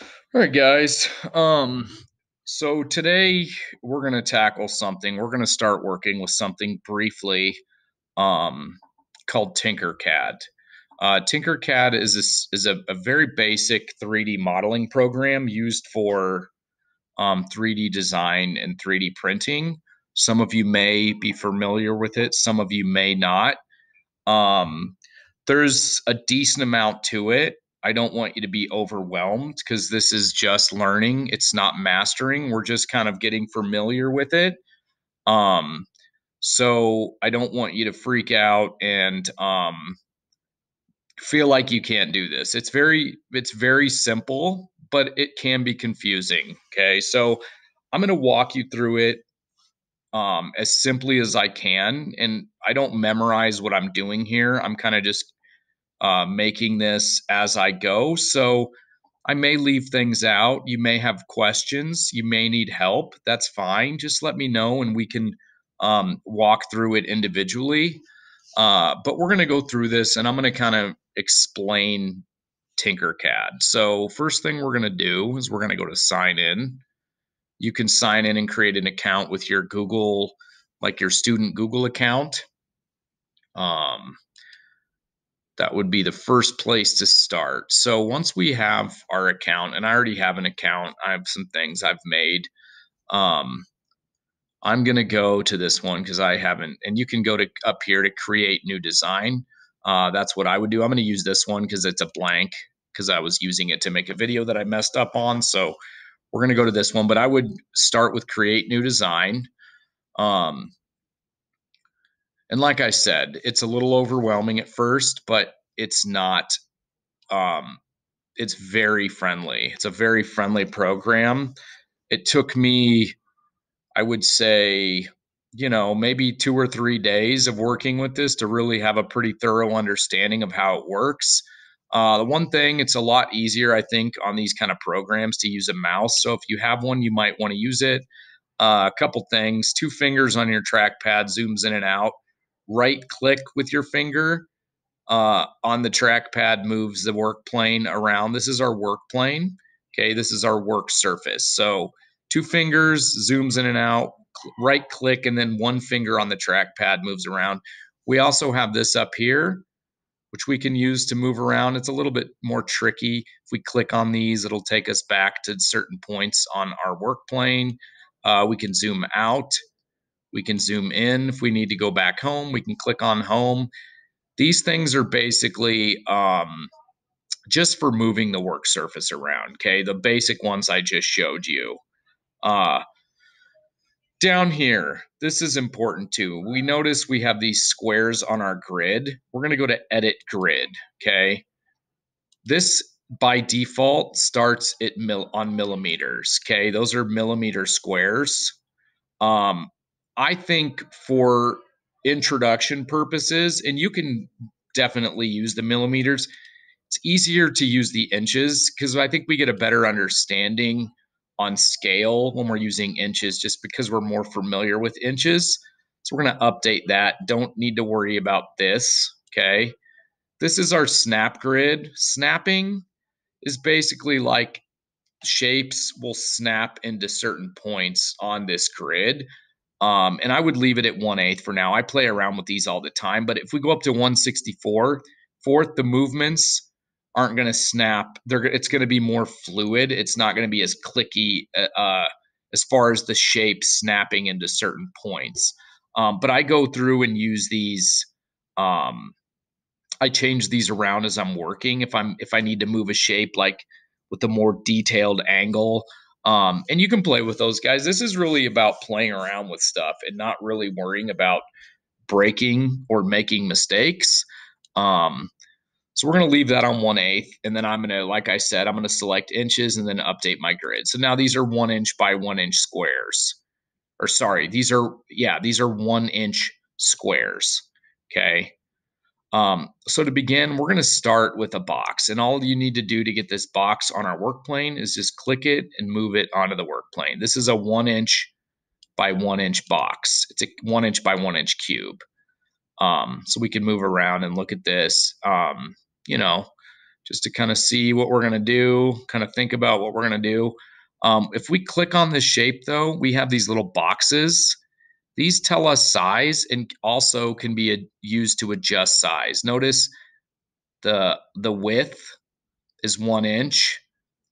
All right, guys. So today we're gonna tackle something. We're gonna start working with something briefly, um, called Tinkercad. Tinkercad is a very basic 3D modeling program used for 3D design and 3D printing. Some of you may be familiar with it. Some of you may not. Um, there's a decent amount to it. I don't want you to be overwhelmed because this is just learning. It's not mastering. We're just kind of getting familiar with it. Um, so I don't want you to freak out and feel like you can't do this. It's very simple, but it can be confusing. Okay, so I'm going to walk you through it as simply as I can, and I don't memorize what I'm doing here. I'm kind of just making this as I go. So I may leave things out. You may have questions. You may need help. That's fine. Just let me know and we can walk through it individually. But we're going to go through this and I'm going to kind of explain Tinkercad. So, first thing we're going to do is we're going to go to sign in. You can sign in and create an account with your Google, like your student Google account. Um, that would be the first place to start. So once we have our account, and I already have an account, I have some things I've made. Um, I'm gonna go to this one because I haven't, and you can go to up here to create new design. That's what I would do. I'm gonna use this one because it's a blank because I was using it to make a video that I messed up on. So we're gonna go to this one, but I would start with create new design. Um, and like I said, it's a little overwhelming at first, but it's not. Um, it's very friendly. It's a very friendly program. It took me, I would say, maybe 2 or 3 days of working with this to really have a pretty thorough understanding of how it works. The one thing, it's a lot easier, I think, on these kind of programs to use a mouse. So if you have one, you might want to use it. A couple things: 2 fingers on your trackpad zooms in and out. Right click with your finger on the trackpad moves the work plane around. This is our work plane. Okay, this is our work surface. So 2 fingers zooms in and out, right click, and then 1 finger on the trackpad moves around. We also have this up here, which we can use to move around. It's a little bit more tricky. If we click on these, it'll take us back to certain points on our work plane. We can zoom out. We can zoom in. If we need to go back home, we can click on home. These things are basically just for moving the work surface around. Okay, the basic ones I just showed you. Uh, Down here, this is important too. We notice we have these squares on our grid. We're going to go to edit grid. Okay, this by default starts at on millimeters. Okay, those are millimeter squares. Um, I think for introduction purposes, and you can definitely use the millimeters, it's easier to use the inches because I think we get a better understanding on scale when we're using inches just because we're more familiar with inches. So we're going to update that. Don't need to worry about this. Okay. This is our snap grid. Snapping is basically like shapes will snap into certain points on this grid. And I would leave it at 1/8 for now. I play around with these all the time, but if we go up to 1/64, the movements aren't going to snap. It's going to be more fluid. It's not going to be as clicky as far as the shape snapping into certain points. But I go through and use these. I change these around as I'm working. If I need to move a shape like with a more detailed angle, and you can play with those guys. This is really about playing around with stuff and not really worrying about breaking or making mistakes. Um, so we're going to leave that on 1/8. And then I'm going to, like I said, I'm going to select inches and then update my grid. So now these are 1 inch by 1 inch squares. Or sorry, these are 1 inch squares. Okay. So to begin, we're going to start with a box, and all you need to do to get this box on our work plane is just click it and move it onto the work plane. This is a 1 inch by 1 inch box. It's a 1 inch by 1 inch cube. So we can move around and look at this, you know, just to kind of see what we're going to do, kind of think about what we're going to do. If we click on this shape, though, we have these little boxes. These tell us size and also can be used to adjust size. Notice the width is 1 inch,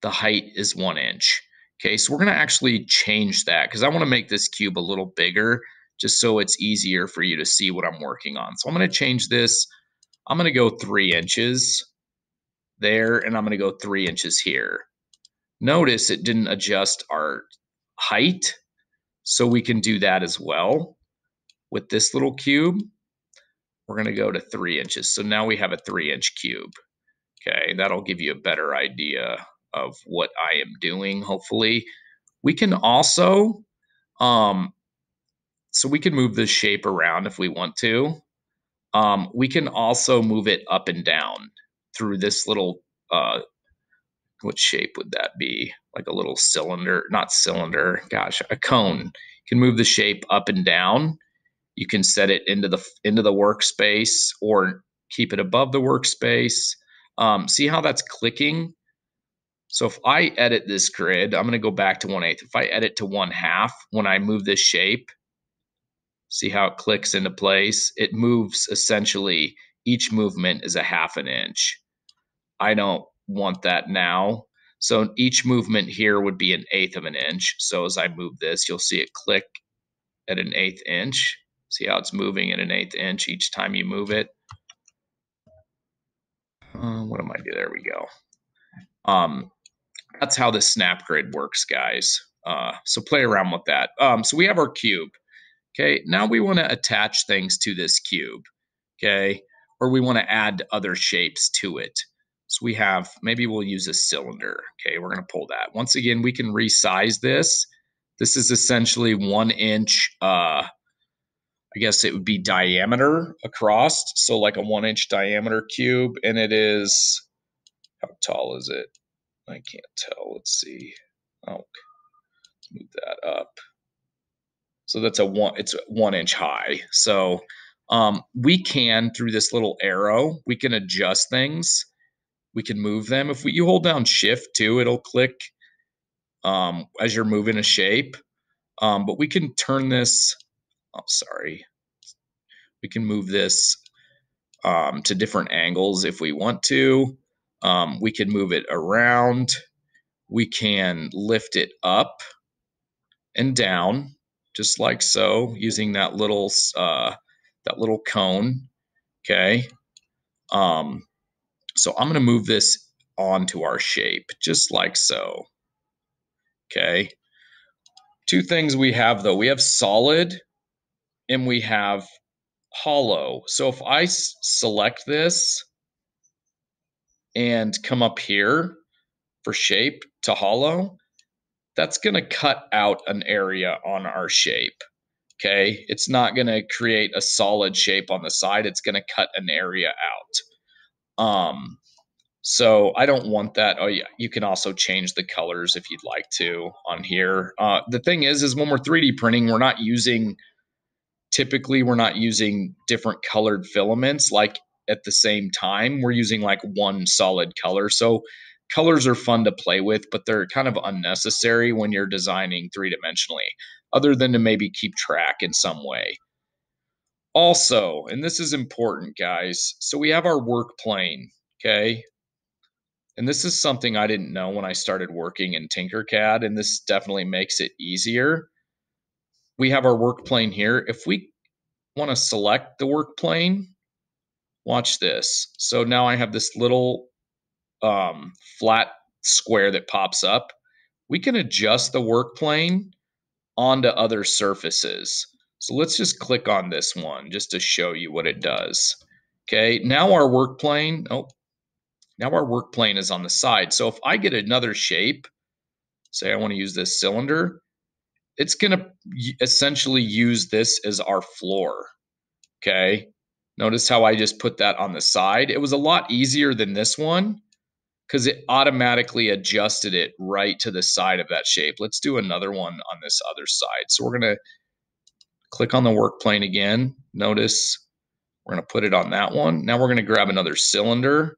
the height is 1 inch. Okay, so we're going to actually change that because I want to make this cube a little bigger just so it's easier for you to see what I'm working on. So I'm going to change this. I'm going to go 3 inches there, and I'm going to go 3 inches here. Notice it didn't adjust our height, so we can do that as well. With this little cube, we're going to go to 3 inches. So now we have a 3-inch cube. Okay, that'll give you a better idea of what I am doing, hopefully. We can also, so we can move this shape around if we want to. We can also move it up and down through this little, what shape would that be? Like a little cylinder, not cylinder, gosh, a cone. You can move the shape up and down. You can set it into the workspace or keep it above the workspace. See how that's clicking? So if I edit this grid, I'm going to go back to 1/8. If I edit to 1/2, when I move this shape, see how it clicks into place? It moves essentially, each movement is a 1/2 an inch. I don't want that now. So each movement here would be 1/8 of an inch. So as I move this, you'll see it click at 1/8 inch. See how it's moving at 1/8 inch each time you move it. What am I doing? There we go. That's how the snap grid works, guys. So play around with that. So we have our cube. Okay, now we want to attach things to this cube. Okay, or we want to add other shapes to it. So we have, maybe we'll use a cylinder. Okay, we're going to pull that. Once again, we can resize this. This is essentially 1 inch, I guess it would be diameter across. So like a 1 inch diameter cube. And it is, how tall is it? I can't tell. Let's see. Oh, let's move that up. So that's it's 1 inch high. So we can, through this little arrow, we can adjust things. We can move them. If you hold down shift too, it'll click as you're moving a shape. But we can turn this, oh, sorry. We can move this to different angles if we want to. We can move it around. We can lift it up and down, just like so, using that little cone. Okay. So I'm going to move this onto our shape, just like so. Okay. Two things we have though. We have solid and we have hollow. So if I select this and come up here for shape to hollow, that's going to cut out an area on our shape. Okay, it's not going to create a solid shape on the side. It's going to cut an area out. So I don't want that. Oh yeah, you can also change the colors if you'd like to on here. The thing is when we're 3D printing, typically we're not using different colored filaments like at the same time. We're using like one solid color. So colors are fun to play with, but they're kind of unnecessary when you're designing 3-dimensionally, other than to maybe keep track in some way. Also, and this is important, guys, so we have our work plane, okay? And this is something I didn't know when I started working in Tinkercad, and this definitely makes it easier. We have our work plane here. If we want to select the work plane, watch this. So now I have this little flat square that pops up. We can adjust the work plane onto other surfaces. So let's just click on this one just to show you what it does. Okay, now our work plane, now our work plane is on the side. So if I get another shape, say I want to use this cylinder, it's going to essentially use this as our floor. Okay, notice how I just put that on the side. It was a lot easier than this one because it automatically adjusted it right to the side of that shape. Let's do another one on this other side. So we're going to click on the work plane again. Notice we're going to put it on that one. Now we're going to grab another cylinder.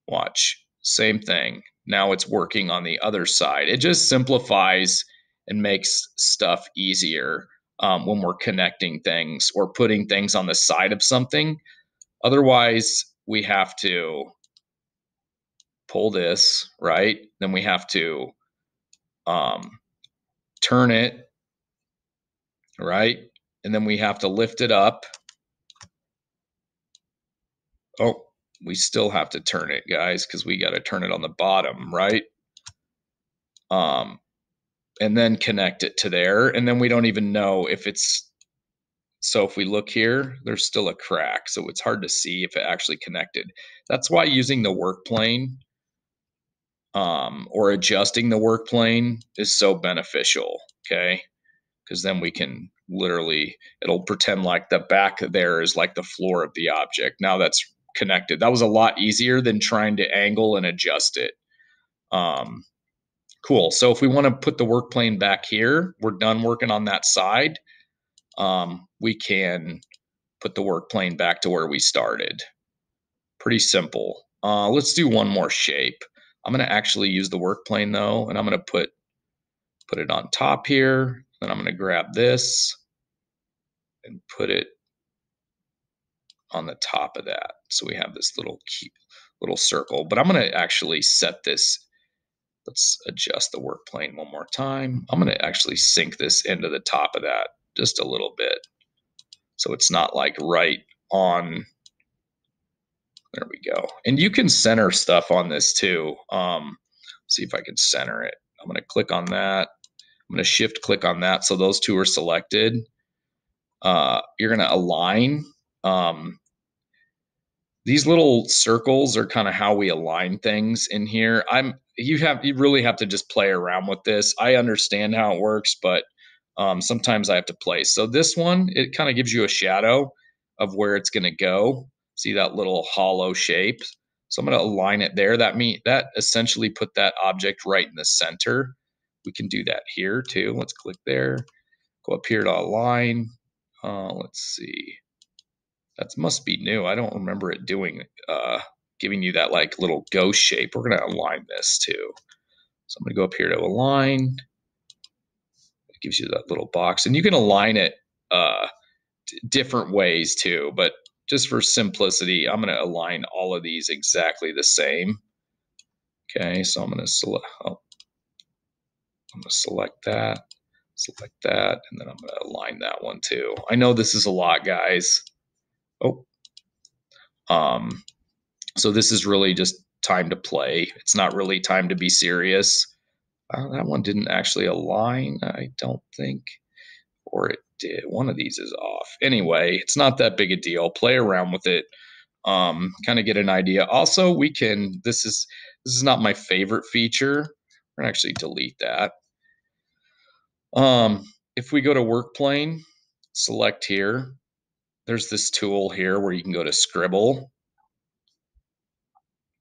Watch, same thing. Now it's working on the other side. It just simplifies and makes stuff easier when we're connecting things or putting things on the side of something. Otherwise, we have to pull this, right? Then we have to um, turn it, right? And then we have to lift it up. Oh, we still have to turn it, guys, because we got to turn it on the bottom, right? Um, and then connect it to there. And then we don't even know if it's, so if we look here, there's still a crack. So it's hard to see if it actually connected. That's why using the work plane or adjusting the work plane is so beneficial, okay? Because then we can literally, it'll pretend like the back there is like the floor of the object. Now that's connected. That was a lot easier than trying to angle and adjust it. Um, cool. So if we want to put the work plane back here, we're done working on that side. We can put the work plane back to where we started. Pretty simple. Let's do one more shape. I'm going to actually use the work plane though, and I'm going to put it on top here. Then I'm going to grab this and put it on the top of that. So we have this little circle, but I'm going to actually set this. Let's adjust the work plane one more time. I'm going to actually sink this into the top of that just a little bit. So it's not like right on. There we go. And you can center stuff on this too. See if I can center it. I'm going to click on that. I'm going to shift click on that. So those two are selected. You're going to align. These little circles are kind of how we align things in here. You really have to just play around with this. I understand how it works, but sometimes I have to play. So this one, it kind of gives you a shadow of where it's going to go. See that little hollow shape? So I'm going to align it there. That essentially put that object right in the center. We can do that here too. Let's click there. Go up here to align. Let's see. That must be new. I don't remember it doing giving you that like little ghost shape. We're gonna align this too. So I'm gonna go up here to align. It gives you that little box, and you can align it different ways too. But just for simplicity, I'm gonna align all of these exactly the same. Okay, so I'm gonna select. Oh, I'm gonna select that, and then I'm gonna align that one too. I know this is a lot, guys. Oh, so this is really just time to play. It's not really time to be serious. That one didn't actually align, I don't think, or it did. One of these is off. Anyway, it's not that big a deal. Play around with it, kind of get an idea. Also, we can. This is not my favorite feature. We're gonna actually delete that. If we go to work plane, select here. There's this tool here where you can go to scribble.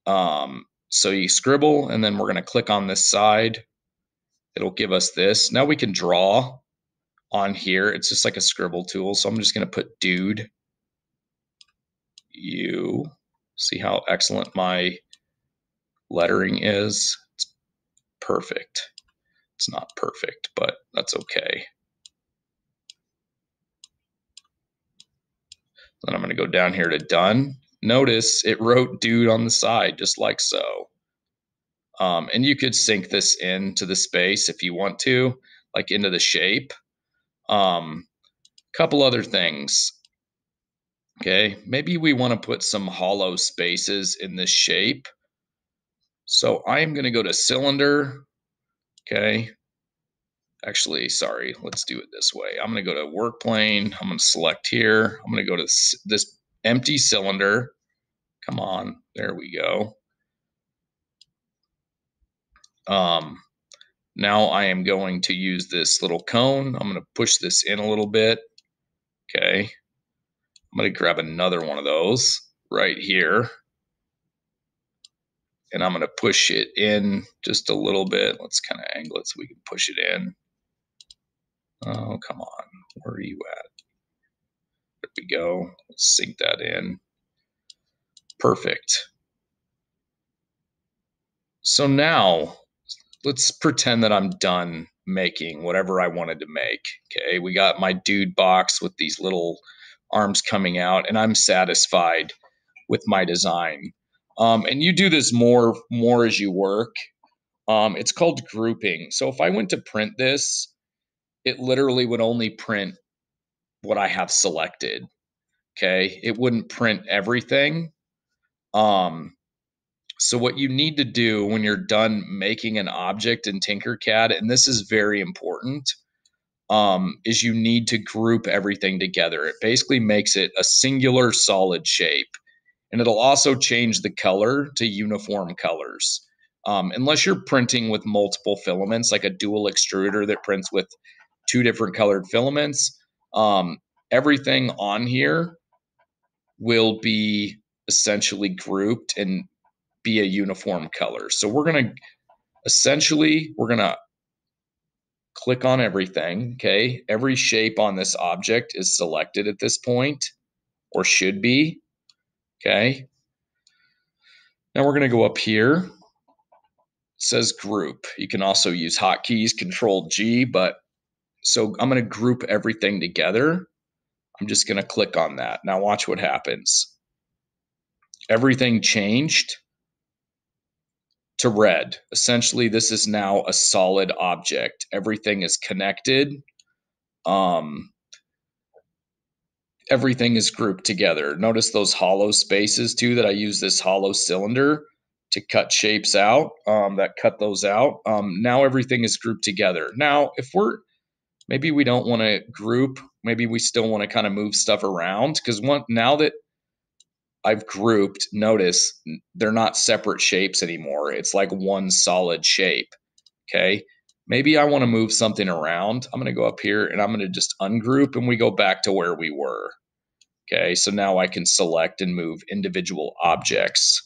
So you scribble, and then we're going to click on this side. It'll give us this. Now we can draw on here. It's just like a scribble tool. So I'm just going to put dude. You see how excellent my lettering is? It's perfect. It's not perfect, but that's okay. Then I'm going to go down here to done. Notice it wrote dude on the side, just like so. And you could sink this into the space if you want to, like into the shape. Couple other things. Okay, maybe we want to put some hollow spaces in this shape. So I'm going to go to cylinder. Okay. Actually, sorry, let's do it this way. I'm going to go to work plane. I'm going to select here. I'm going to go to this empty cylinder. Come on, there we go. Now I am going to use this little cone. I'm going to push this in a little bit. Okay. I'm going to grab another one of those right here. And I'm going to push it in just a little bit. Let's kind of angle it so we can push it in. Oh, come on. Where are you at? There we go. Let's sink that in. Perfect. So now let's pretend that I'm done making whatever I wanted to make. Okay, we got my dude box with these little arms coming out, and I'm satisfied with my design. And you do this more as you work. It's called grouping. So if I went to print this, it literally would only print what I have selected. Okay, it wouldn't print everything. Um, so what you need to do when you're done making an object in Tinkercad, and this is very important, is you need to group everything together. It basically makes it a singular solid shape. And it'll also change the color to uniform colors. Unless you're printing with multiple filaments, like a dual extruder that prints with two different colored filaments, um, everything on here will be essentially grouped and be a uniform color. So we're gonna click on everything. Okay, every shape on this object is selected at this point, or should be. Okay, now we're gonna go up here. It says group. You can also use hotkeys, Control G, but so I'm gonna group everything together. I'm just gonna click on that. Now watch what happens. Everything changed to red. Essentially, this is now a solid object. Everything is connected. Um, everything is grouped together. Notice those hollow spaces too that I use this hollow cylinder to cut shapes out, that cut those out. Now everything is grouped together. Now, if maybe we don't want to group, maybe we still want to kind of move stuff around because now that I've grouped, notice they're not separate shapes anymore. It's like one solid shape. Okay. Maybe I want to move something around. I'm going to go up here and I'm going to just ungroup and we go back to where we were. Okay. So now I can select and move individual objects.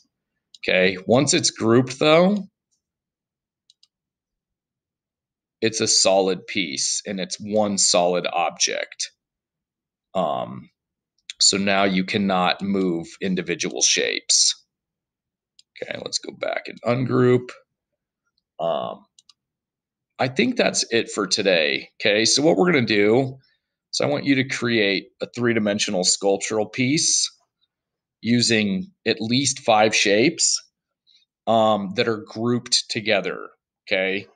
Okay. Once it's grouped though, it's a solid piece and it's one solid object. So now you cannot move individual shapes. Okay, let's go back and ungroup. Um, I think that's it for today. Okay, so what we're going to do is I want you to create a three-dimensional sculptural piece using at least 5 shapes that are grouped together. Okay,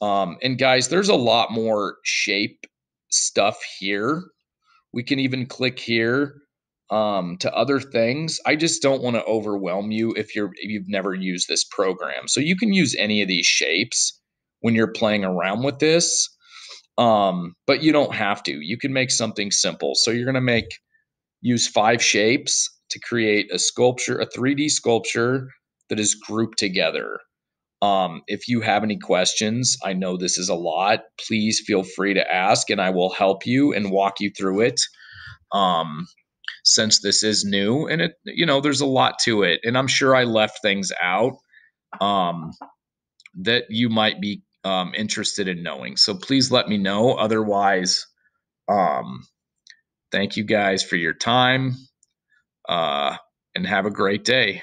and guys, there's a lot more shape stuff here. We can even click here to other things. I just don't want to overwhelm you if you've never used this program. So you can use any of these shapes when you're playing around with this, but you don't have to. You can make something simple. So you're going to use 5 shapes to create a sculpture, a 3D sculpture that is grouped together. If you have any questions, I know this is a lot. Please feel free to ask, and I will help you and walk you through it. Um, since this is new and there's a lot to it, and I'm sure I left things out um, that you might be interested in knowing. So please let me know. Otherwise, um, thank you guys for your time, uh, and have a great day.